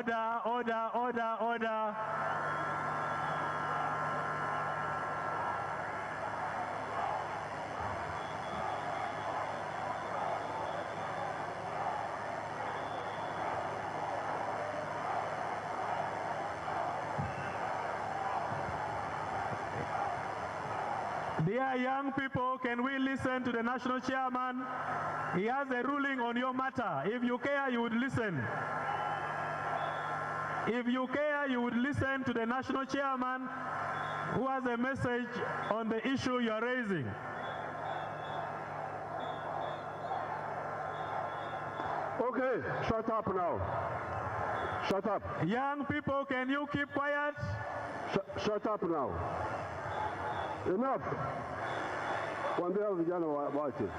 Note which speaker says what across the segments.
Speaker 1: Order, order, order, order. Dear young people, can we listen to the national chairman? He has a ruling on your matter. If you care, you would listen. If you care, you would listen to the national chairman who has a message on the issue you are raising.
Speaker 2: Okay, shut up now. Shut up.
Speaker 1: Young people, can you keep quiet?
Speaker 2: Shut up now. Enough. Waambia vijana waache.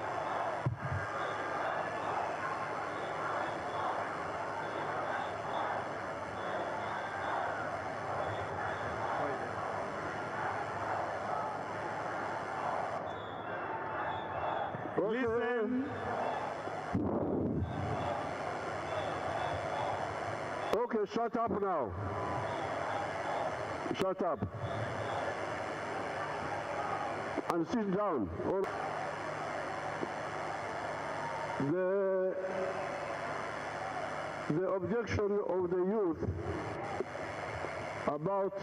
Speaker 1: Listen.
Speaker 2: Okay, shut up now. Shut up. And sit down. The objection of the youth about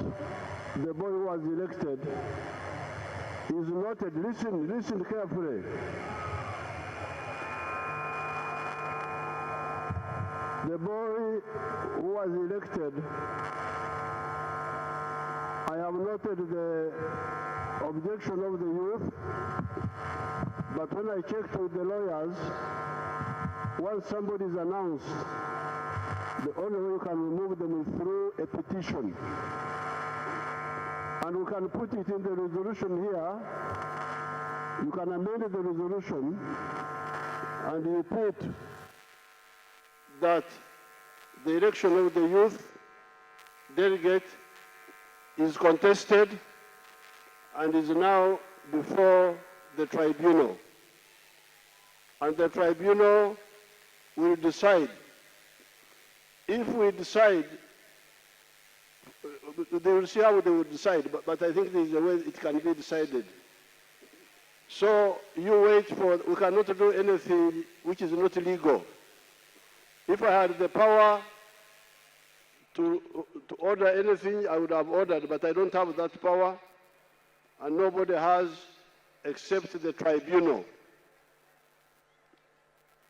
Speaker 2: the boy who was elected is noted. Listen carefully. The boy who was elected, I have noted the objection of the youth, but when I checked with the lawyers, once somebody is announced, the only way you can remove them is through a petition. And we can put it in the resolution here. You can amend the resolution and you put that the election of the youth delegate is contested and is now before the tribunal. And the tribunal will decide. If we decide, they will see how they will decide, but I think there is a way it can be decided. So you wait for, we cannot do anything which is not legal. If I had the power to order anything, I would have ordered, but I don't have that power, and nobody has except the tribunal.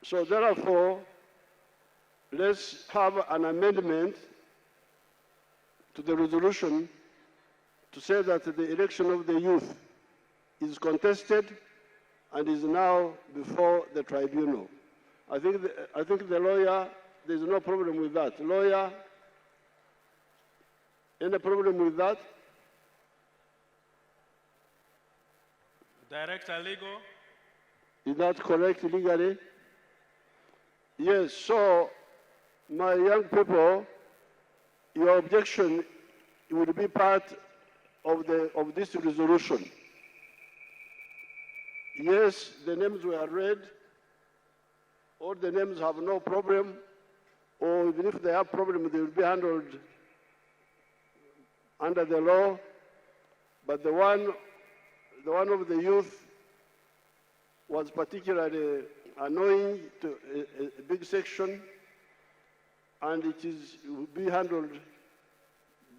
Speaker 2: So therefore, let's have an amendment to the resolution to say that the election of the youth is contested and is now before the tribunal. I think the lawyer, there's no problem with that. Lawyer, any problem with that?
Speaker 3: Director Legal.
Speaker 2: Is that correct legally? Yes, so my young people, your objection will be part of this resolution. Yes, the names were read. All the names have no problem, or even if they have problem, they will be handled under the law. But the one of the youth was particularly annoying to a big section, and it will be handled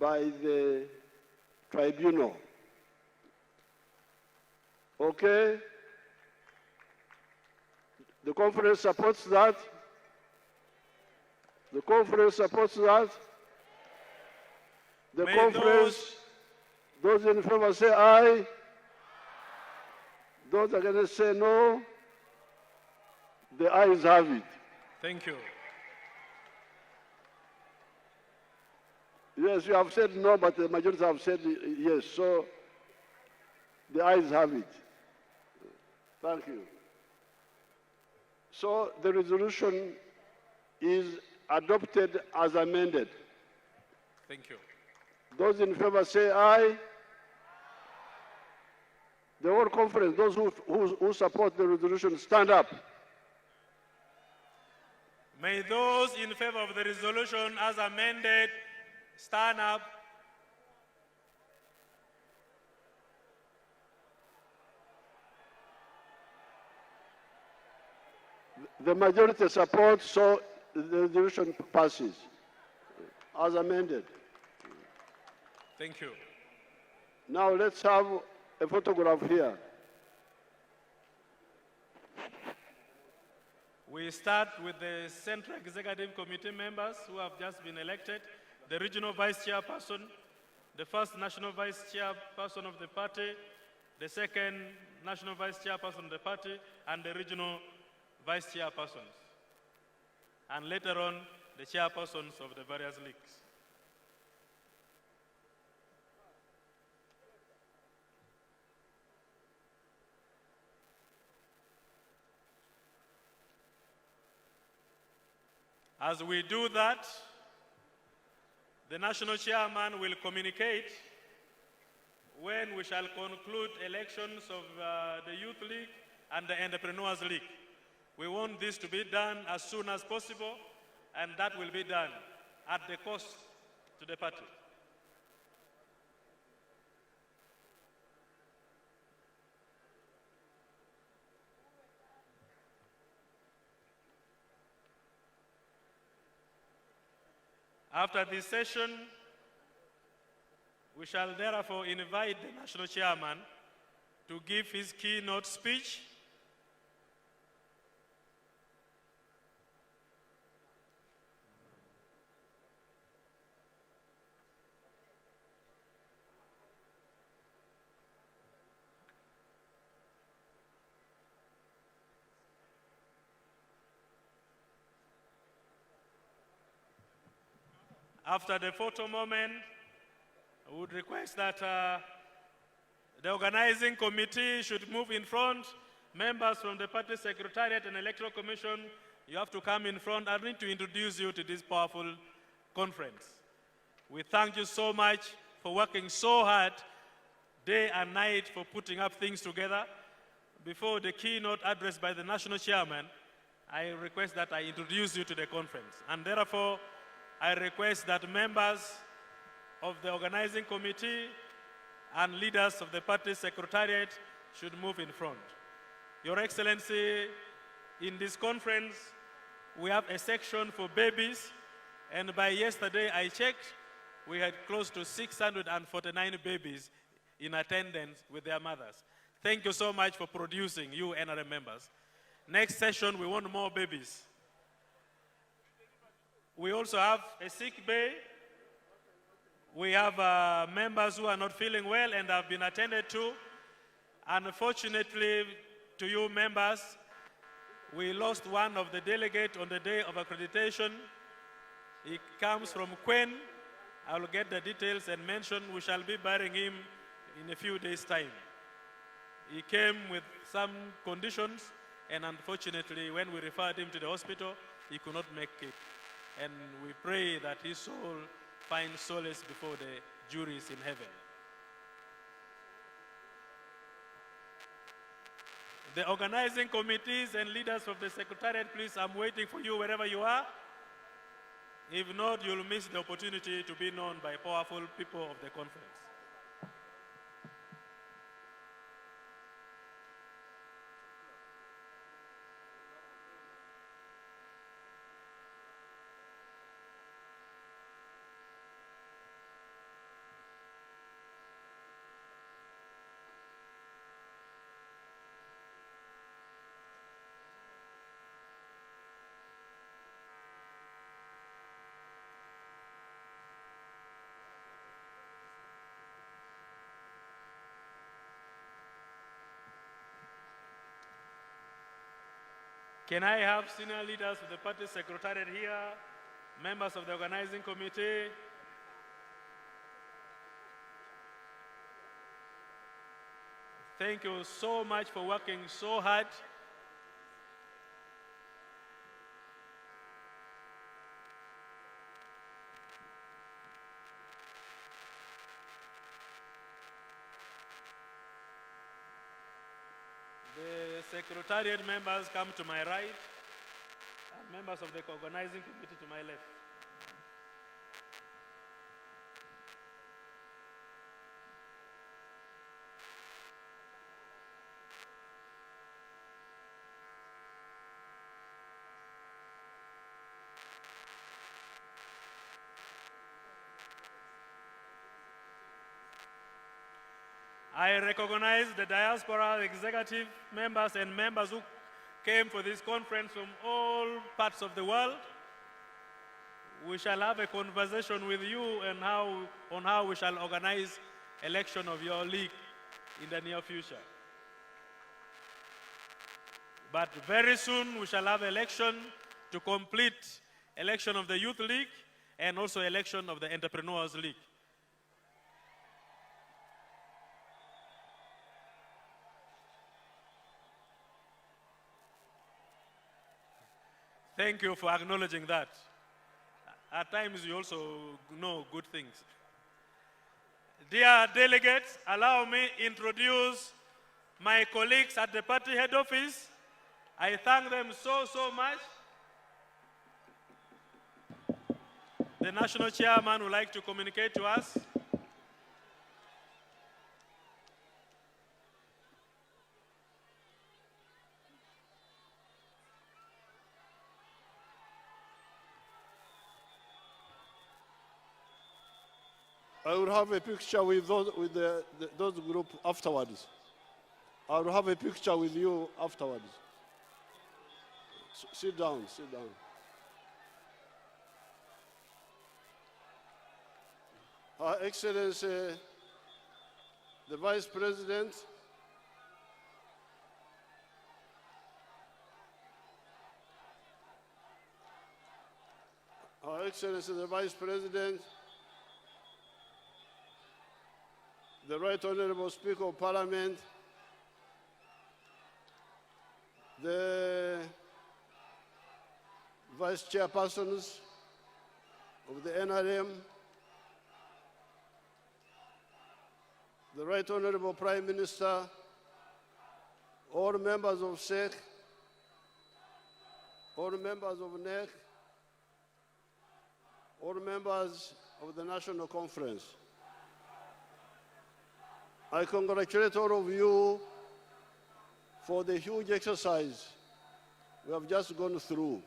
Speaker 2: by the tribunal. Okay? The conference supports that. The conference supports that. The conference, those in favor say aye. Those against say no. The ayes have it.
Speaker 3: Thank you.
Speaker 2: Yes, you have said no, but the majority have said yes. So the ayes have it. Thank you. So the resolution is adopted as amended.
Speaker 3: Thank you.
Speaker 2: Those in favor say aye. The whole conference, those who support the resolution, stand up.
Speaker 3: May those in favor of the resolution as amended stand up.
Speaker 2: The majority supports, so the resolution passes as amended.
Speaker 3: Thank you.
Speaker 2: Now let's have a photograph here.
Speaker 3: We start with the Central Executive Committee members who have just been elected, the Regional Vice Chairperson, the first National Vice Chairperson of the party, the second National Vice Chairperson of the party, and the Regional Vice Chairpersons. And later on, the chairpersons of the various leagues. As we do that, the national chairman will communicate when we shall conclude elections of the Youth League and the Entrepreneurs League. We want this to be done as soon as possible, and that will be done at the cost to the party. After this session, we shall therefore invite the national chairman to give his keynote speech. After the photo moment, I would request that the organizing committee should move in front. Members from the party secretariat and electoral commission, you have to come in front. I need to introduce you to this powerful conference. We thank you so much for working so hard day and night for putting up things together. Before the keynote address by the national chairman, I request that I introduce you to the conference. And therefore, I request that members of the organizing committee and leaders of the party secretariat should move in front. Your Excellency, in this conference, we have a section for babies, and by yesterday I checked, we had close to 649 babies in attendance with their mothers. Thank you so much for producing, you NRM members. Next session, we want more babies. We also have a sick bay. We have members who are not feeling well and have been attended to. Unfortunately, to you members, we lost one of the delegates on the day of accreditation. He comes from Quen. I will get the details and mention. We shall be burying him in a few days' time. He came with some conditions, and unfortunately, when we referred him to the hospital, he could not make it. And we pray that his soul finds solace before the juries in heaven. The organizing committees and leaders of the secretariat, please, I'm waiting for you wherever you are. If not, you'll miss the opportunity to be known by powerful people of the conference. Can I have senior leaders of the party secretariat here, members of the organizing committee? Thank you so much for working so hard. The secretariat members come to my right. members of the organizing committee to my left. I recognize the diaspora executive members and members who came for this conference from all parts of the world. We shall have a conversation with you on how we shall organize election of your league in the near future. But very soon we shall have election to complete election of the Youth League and also election of the Entrepreneurs League. Thank you for acknowledging that. At times you also know good things. Dear delegates, allow me to introduce my colleagues at the party head office. I thank them so much. The national chairman would like to communicate to us.
Speaker 2: I will have a picture with those group afterwards. I will have a picture with you afterwards. Sit down, sit down. Her Excellency, the Vice President, Her Excellency, the Vice President, the Right Honorable Speaker of Parliament, the Vice Chairpersons of the NRM, the Right Honorable Prime Minister, all members of SEC, all members of NEC, all members of the National Conference. I congratulate all of you for the huge exercise we have just gone through.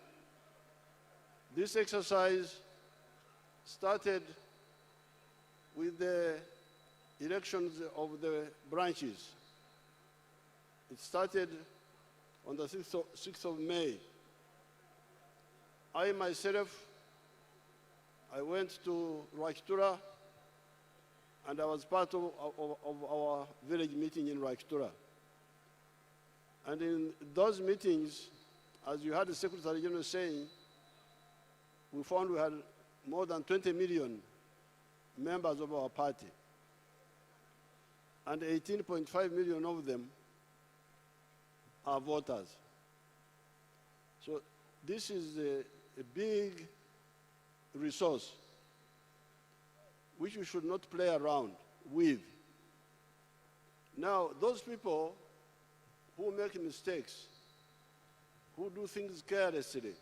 Speaker 2: This exercise started with the elections of the branches. It started on the 6th of May. I myself, I went to Rwakitula, and I was part of our village meeting in Rwakitula. And in those meetings, as you heard the Secretary General saying, we found we had more than 20 million members of our party. And 18.5 million of them are voters. So this is a big resource which we should not play around with. Now, those people who make mistakes, who do things carelessly,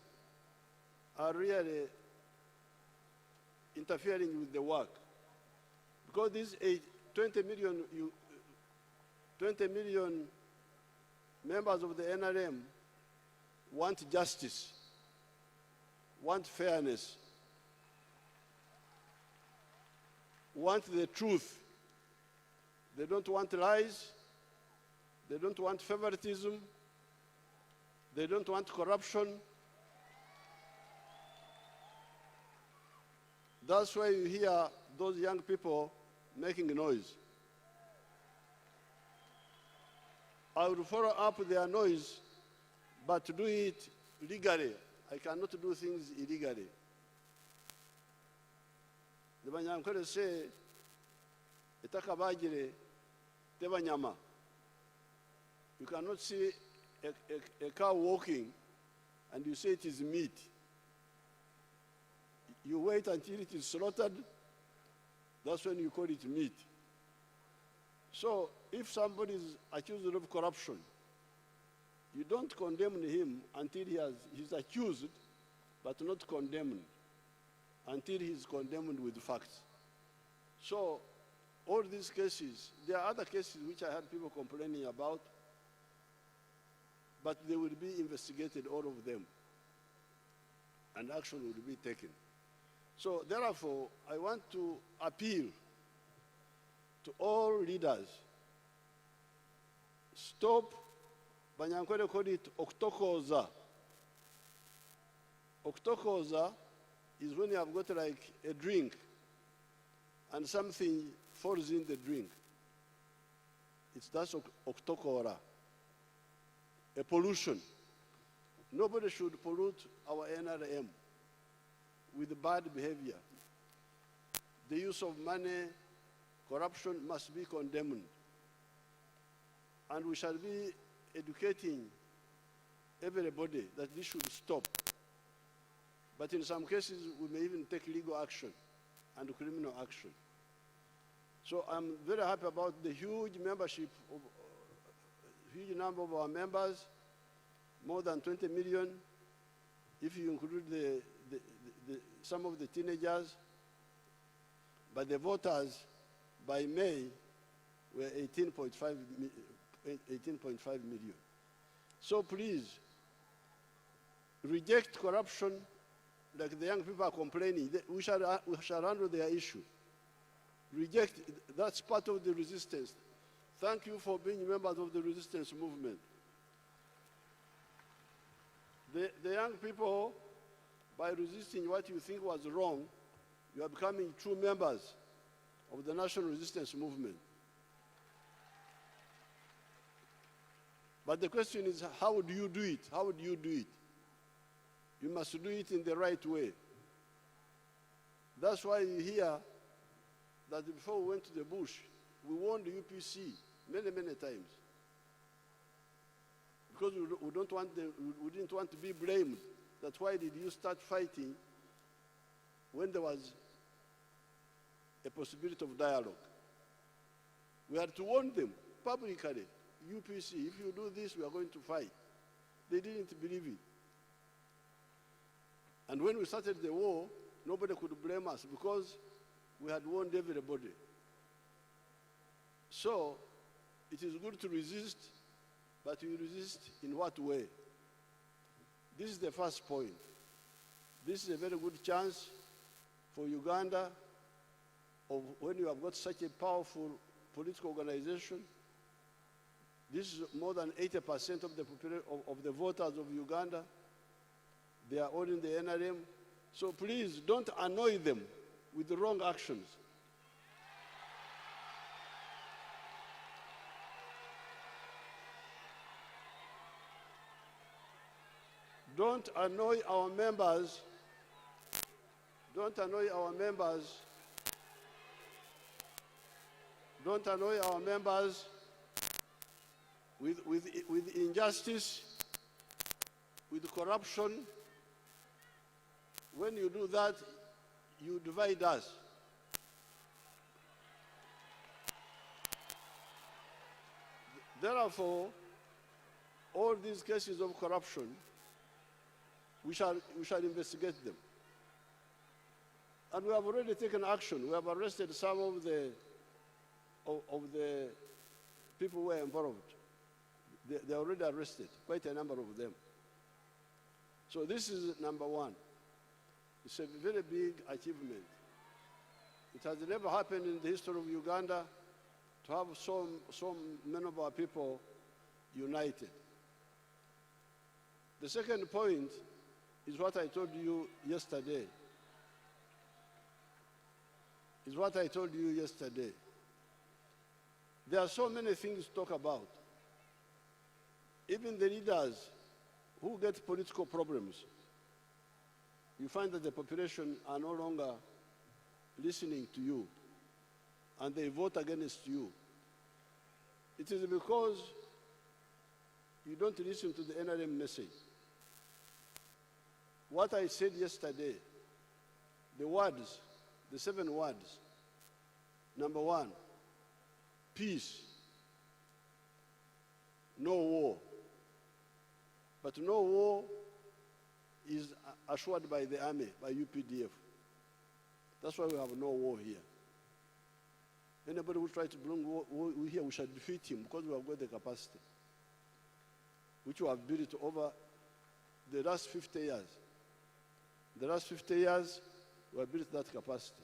Speaker 2: are really interfering with the work. Because these 20 million members of the NRM want justice, want fairness, want the truth. They don't want lies. They don't want favoritism. They don't want corruption. That's why you hear those young people making noise. I will follow up their noise, but to do it legally. I cannot do things illegally. The Banyankole say, "Etakabagire tebanyama." You cannot see a cow walking and you say it is meat. You wait until it is slaughtered, that's when you call it meat. So if somebody is accused of corruption, you don't condemn him until he's accused but not condemned until he's condemned with facts. So all these cases, there are other cases which I had people complaining about, but they will be investigated, all of them, and action will be taken. So therefore, I want to appeal to all leaders. Stop, Banyankwere called it oktokoza. Oktokoza is when you have got like a drink and something falls in the drink. That's oktokora, a pollution. Nobody should pollute our NRM with bad behavior. The use of money, corruption must be condemned. And we shall be educating everybody that this should stop. But in some cases, we may even take legal action and criminal action. So I'm very happy about the huge membership of huge number of our members, more than 20 million, if you include some of the teenagers. But the voters by May were 18.5 million. So please, reject corruption like the young people are complaining. We shall handle their issue. Reject, that's part of the resistance. Thank you for being members of the resistance movement. The young people, by resisting what you think was wrong, you are becoming true members of the national resistance movement. But the question is, how do you do it? How do you do it? You must do it in the right way. That's why you hear that before we went to the bush, we warned the UPC many, many times. Because we didn't want to be blamed. That's why did you start fighting when there was a possibility of dialogue. We had to warn them publicly, UPC, if you do this, we are going to fight. They didn't believe it. And when we started the war, nobody could blame us because we had warned everybody. So it is good to resist, but you resist in what way? This is the first point. This is a very good chance for Uganda, when you have got such a powerful political organization. This is more than 80% of the voters of Uganda. They are all in the NRM. So please don't annoy them with the wrong actions. Don't annoy our members. Don't annoy our members. Don't annoy our members with injustice, with corruption. When you do that, you divide us. Therefore, all these cases of corruption, we shall investigate them. And we have already taken action. We have arrested some of the people who were involved. They are already arrested, quite a number of them. So this is number one. It's a very big achievement. It has never happened in the history of Uganda to have so many of our people united. The second point is what I told you yesterday. There are so many things to talk about. Even the leaders who get political problems, you find that the population are no longer listening to you, and they vote against you. It is because you don't listen to the NRM message. What I said yesterday, the words, the 7 words. Number 1, peace, no war. But no war is assured by the army, by UPDF. That's why we have no war here. Anybody who tries to bring war here, we shall defeat him because we have got the capacity, which we have built over the last 50 years. The last 50 years, we have built that capacity.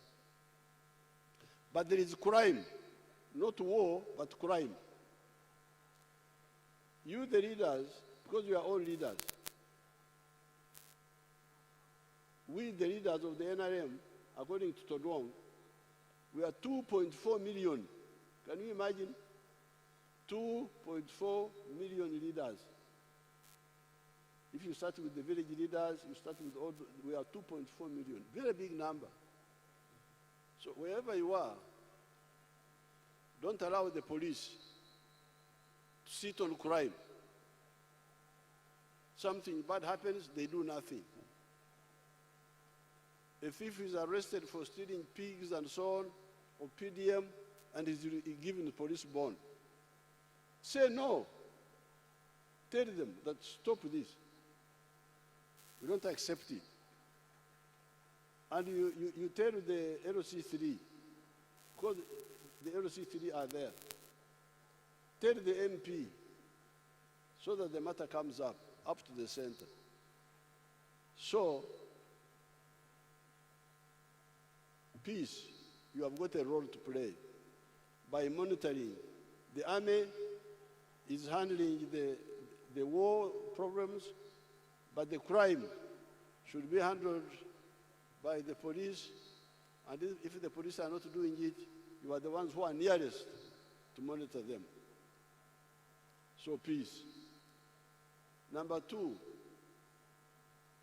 Speaker 2: But there is crime, not war, but crime. You, the leaders, because we are all leaders, we, the leaders of the NRM, according to Todwong, we are 2.4 million. Can you imagine? 2.4 million leaders. If you start with the village leaders, you start with all, we are 2.4 million. Very big number. So wherever you are, don't allow the police to sit on crime. Something bad happens, they do nothing. A thief is arrested for stealing pigs and so on, or PDM, and is given the police bond. Say no. Tell them that stop this. We don't accept it. And you tell the LC3, because the LC3 are there. Tell the MP, so that the matter comes up to the center. So, peace, you have got a role to play by monitoring. The army is handling the war problems, but the crime should be handled by the police. And if the police are not doing it, you are the ones who are nearest to monitor them. So peace. Number two,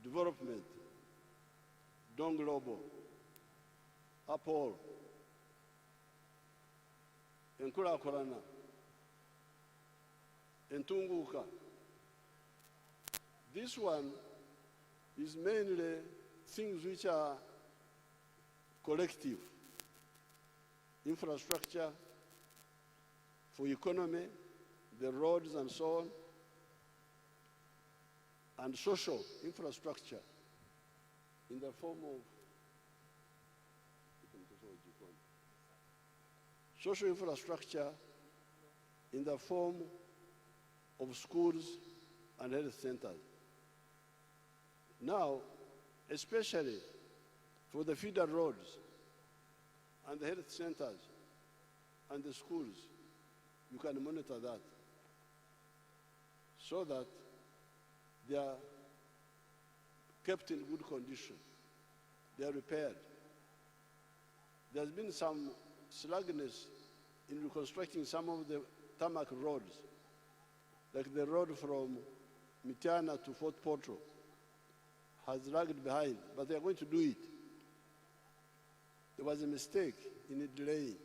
Speaker 2: development. Don global. Uphold. Enkulakulana. Entunguka. This one is mainly things which are collective. Infrastructure for economy, the roads and so on, and social infrastructure in the form of social infrastructure in the form of schools and health centers. Now, especially for the feeder roads and the health centers and the schools, you can monitor that so that they are kept in good condition. They are repaired. There's been some slackness in reconstructing some of the tarmac roads, like the road from Mitiana to Fort Portal has lagged behind, but they are going to do it. There was a mistake in it delaying.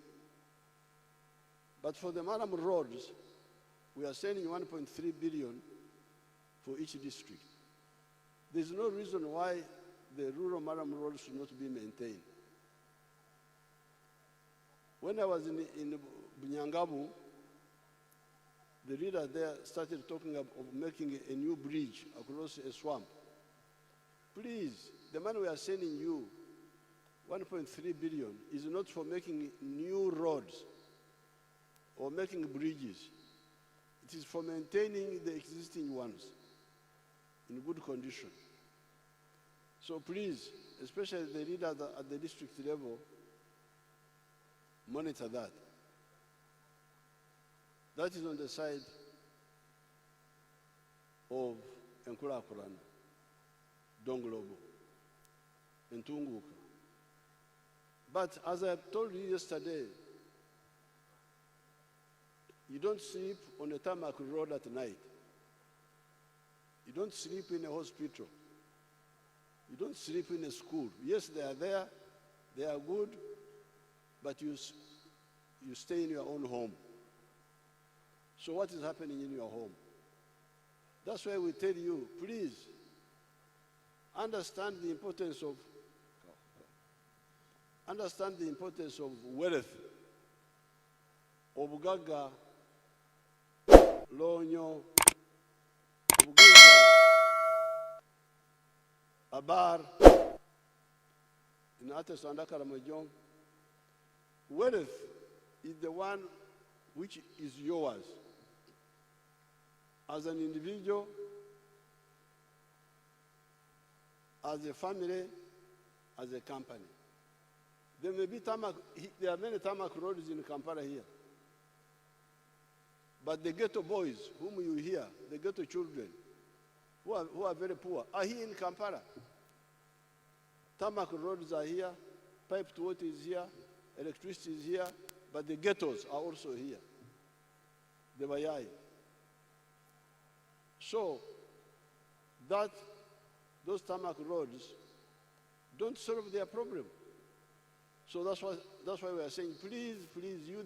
Speaker 2: But for the Maram roads, we are sending 1.3 billion for each district. There's no reason why the rural Maram roads should not be maintained. When I was in Bunyangabu, the leader there started talking of making a new bridge across a swamp. Please, the money we are sending you, 1.3 billion, is not for making new roads or making bridges. It is for maintaining the existing ones in good condition. So please, especially the leaders at the district level, monitor that. That is on the side of Enkulakulana, Donglobo, and Tunguka. But as I told you yesterday, you don't sleep on a tarmac road at night. You don't sleep in a hospital. You don't sleep in a school. Yes, they are there, they are good, but you stay in your own home. So what is happening in your home? That's why we tell you, please, understand the importance of wealth, obugaga, lonyo, obugaiga, a bar in Ates and Akaramajong. Wealth is the one which is yours as an individual, as a family, as a company. There may be there are many tarmac roads in Kampala here. But the ghetto boys, whom you hear, the ghetto children, who are very poor, are here in Kampala. Tarmac roads are here, piped water is here, electricity is here, but the ghettos are also here. The Bayai. So, those tarmac roads don't solve their problem. So that's why we are saying, please, you